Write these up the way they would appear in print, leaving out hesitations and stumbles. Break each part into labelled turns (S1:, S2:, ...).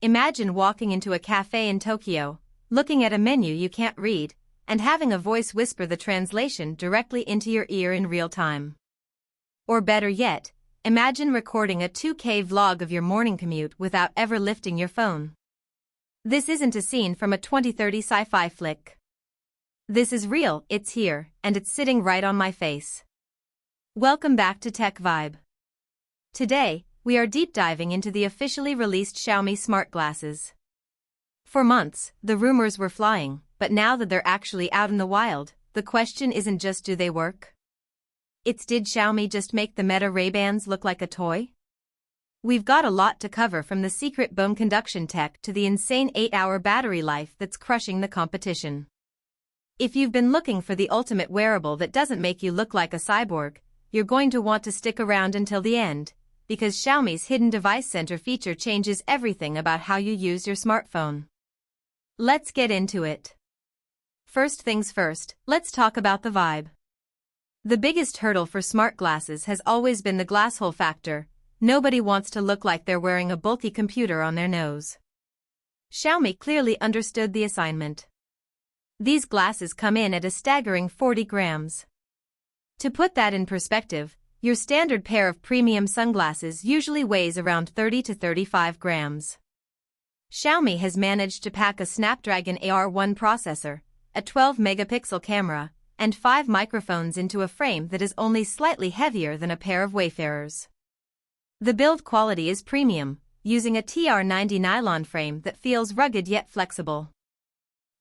S1: Imagine walking into a cafe in Tokyo, looking at a menu you can't read, and having a voice whisper the translation directly into your ear in real time. Or better yet, imagine recording a 2K vlog of your morning commute without ever lifting your phone. This isn't a scene from a 2030 sci-fi flick. This is real, it's here, and it's sitting right on my face. Welcome back to TechVibe. Today, we are deep diving into the officially released Xiaomi Smart Glasses. For months, the rumors were flying, but now that they're actually out in the wild, the question isn't just do they work? It's did Xiaomi just make the Meta Ray-Bans look like a toy? We've got a lot to cover, from the secret bone conduction tech to the insane 8-hour battery life that's crushing the competition. If you've been looking for the ultimate wearable that doesn't make you look like a cyborg, you're going to want to stick around until the end, because Xiaomi's Hidden Device Center feature changes everything about how you use your smartphone. Let's get into it. First things first, let's talk about the vibe. The biggest hurdle for smart glasses has always been the glass hole factor. Nobody wants to look like they're wearing a bulky computer on their nose. Xiaomi clearly understood the assignment. These glasses come in at a staggering 40 grams. To put that in perspective, your standard pair of premium sunglasses usually weighs around 30 to 35 grams. Xiaomi has managed to pack a Snapdragon AR1 processor, a 12-megapixel camera, and 5 microphones into a frame that is only slightly heavier than a pair of Wayfarers. The build quality is premium, using a TR90 nylon frame that feels rugged yet flexible.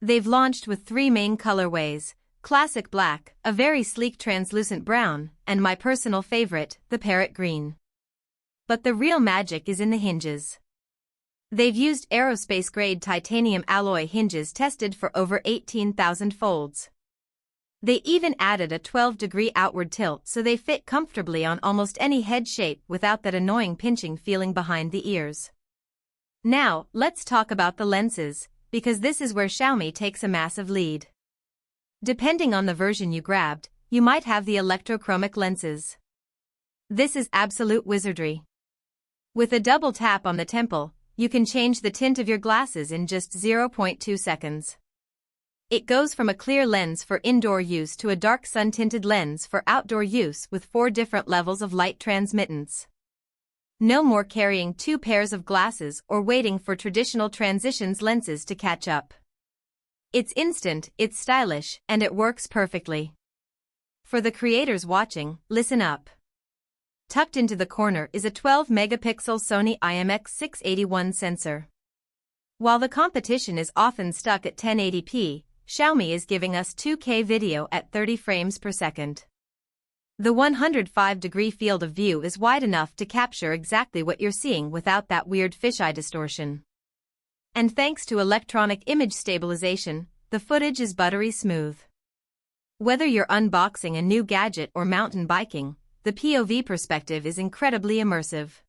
S1: They've launched with 3 main colorways: Classic Black, a very sleek translucent brown, and my personal favorite, the Parrot Green. But the real magic is in the hinges. They've used aerospace-grade titanium alloy hinges tested for over 18,000 folds. They even added a 12-degree outward tilt so they fit comfortably on almost any head shape without that annoying pinching feeling behind the ears. Now, let's talk about the lenses, because this is where Xiaomi takes a massive lead. Depending on the version you grabbed, you might have the electrochromic lenses. This is absolute wizardry. With a double tap on the temple, you can change the tint of your glasses in just 0.2 seconds. It goes from a clear lens for indoor use to a dark sun-tinted lens for outdoor use with 4 different levels of light transmittance. No more carrying 2 pairs of glasses or waiting for traditional transitions lenses to catch up. It's instant, it's stylish, and it works perfectly. For the creators watching, listen up. Tucked into the corner is a 12-megapixel Sony IMX681 sensor. While the competition is often stuck at 1080p, Xiaomi is giving us 2K video at 30 frames per second. The 105-degree field of view is wide enough to capture exactly what you're seeing without that weird fisheye distortion. And thanks to electronic image stabilization, the footage is buttery smooth. Whether you're unboxing a new gadget or mountain biking, the POV perspective is incredibly immersive.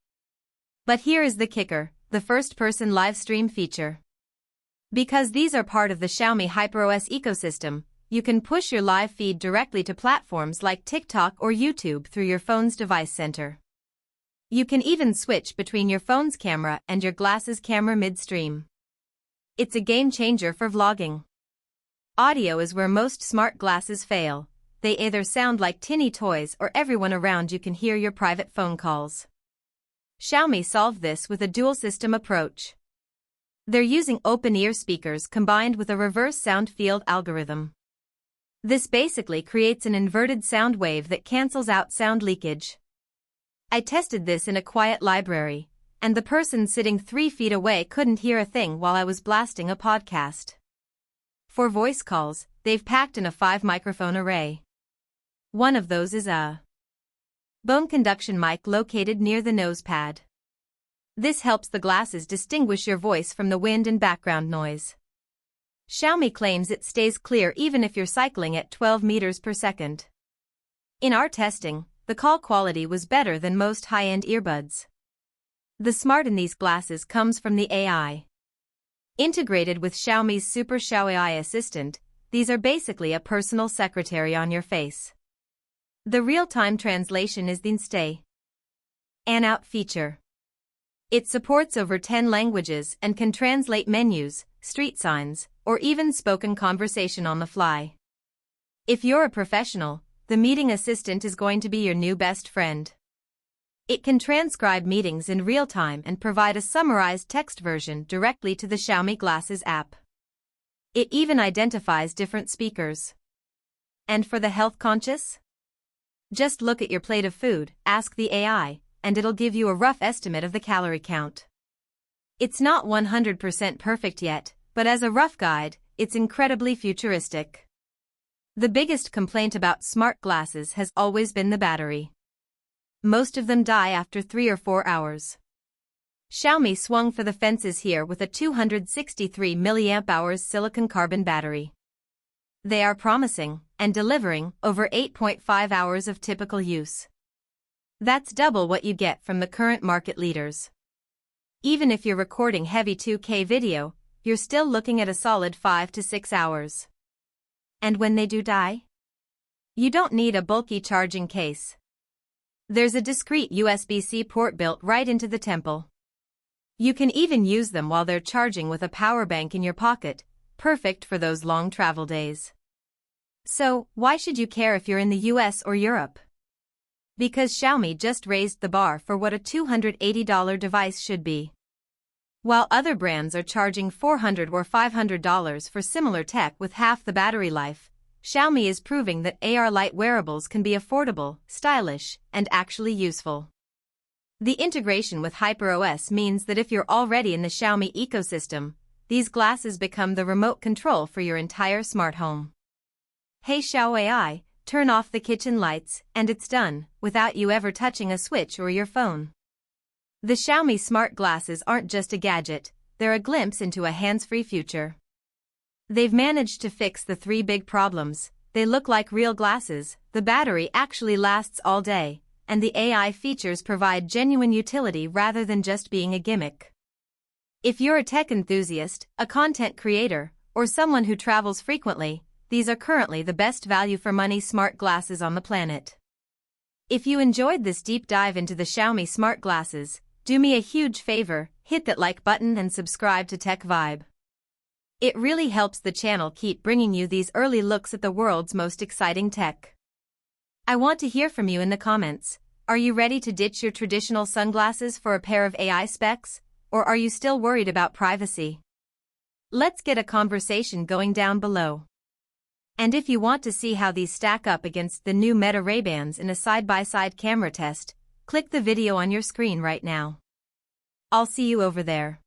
S1: But here is the kicker, the first-person live stream feature. Because these are part of the Xiaomi HyperOS ecosystem, you can push your live feed directly to platforms like TikTok or YouTube through your phone's device center. You can even switch between your phone's camera and your glasses' camera midstream. It's a game changer for vlogging. Audio is where most smart glasses fail. They either sound like tinny toys or everyone around you can hear your private phone calls. Xiaomi solved this with a dual-system approach. They're using open-ear speakers combined with a reverse sound field algorithm. This basically creates an inverted sound wave that cancels out sound leakage. I tested this in a quiet library, and the person sitting 3 feet away couldn't hear a thing while I was blasting a podcast. For voice calls, they've packed in a 5-microphone array. One of those is a bone conduction mic located near the nose pad. This helps the glasses distinguish your voice from the wind and background noise. Xiaomi claims it stays clear even if you're cycling at 12 meters per second. In our testing, the call quality was better than most high-end earbuds. The smart in these glasses comes from the AI. Integrated with Xiaomi's Super Xiaomi Assistant, these are basically a personal secretary on your face. The real-time translation is the instant-tint feature. It supports over 10 languages and can translate menus, street signs, or even spoken conversation on the fly. If you're a professional, the meeting assistant is going to be your new best friend. It can transcribe meetings in real time and provide a summarized text version directly to the Xiaomi Glasses app. It even identifies different speakers. And for the health conscious? Just look at your plate of food, ask the AI, and it'll give you a rough estimate of the calorie count. It's not 100% perfect yet, but as a rough guide, it's incredibly futuristic. The biggest complaint about smart glasses has always been the battery. Most of them die after 3 or 4 hours. Xiaomi swung for the fences here with a 263 mAh silicon-carbon battery. They are promising and delivering over 8.5 hours of typical use. That's double what you get from the current market leaders. Even if you're recording heavy 2K video, you're still looking at a solid 5 to 6 hours. And when they do die? You don't need a bulky charging case. There's a discreet USB-C port built right into the temple. You can even use them while they're charging with a power bank in your pocket, perfect for those long travel days. So, why should you care if you're in the US or Europe? Because Xiaomi just raised the bar for what a $280 device should be. While other brands are charging $400 or $500 for similar tech with half the battery life, Xiaomi is proving that AR light wearables can be affordable, stylish, and actually useful. The integration with HyperOS means that if you're already in the Xiaomi ecosystem, these glasses become the remote control for your entire smart home. Hey Xiao AI, turn off the kitchen lights, and it's done, without you ever touching a switch or your phone. The Xiaomi Smart Glasses aren't just a gadget, they're a glimpse into a hands-free future. They've managed to fix the 3 big problems: they look like real glasses, the battery actually lasts all day, and the AI features provide genuine utility rather than just being a gimmick. If you're a tech enthusiast, a content creator, or someone who travels frequently, these are currently the best value for money smart glasses on the planet. If you enjoyed this deep dive into the Xiaomi Smart Glasses, do me a huge favor, hit that like button and subscribe to TechVibe. It really helps the channel keep bringing you these early looks at the world's most exciting tech. I want to hear from you in the comments. Are you ready to ditch your traditional sunglasses for a pair of AI specs, or are you still worried about privacy? Let's get a conversation going down below. And if you want to see how these stack up against the new Meta Ray-Bans in a side-by-side camera test, click the video on your screen right now. I'll see you over there.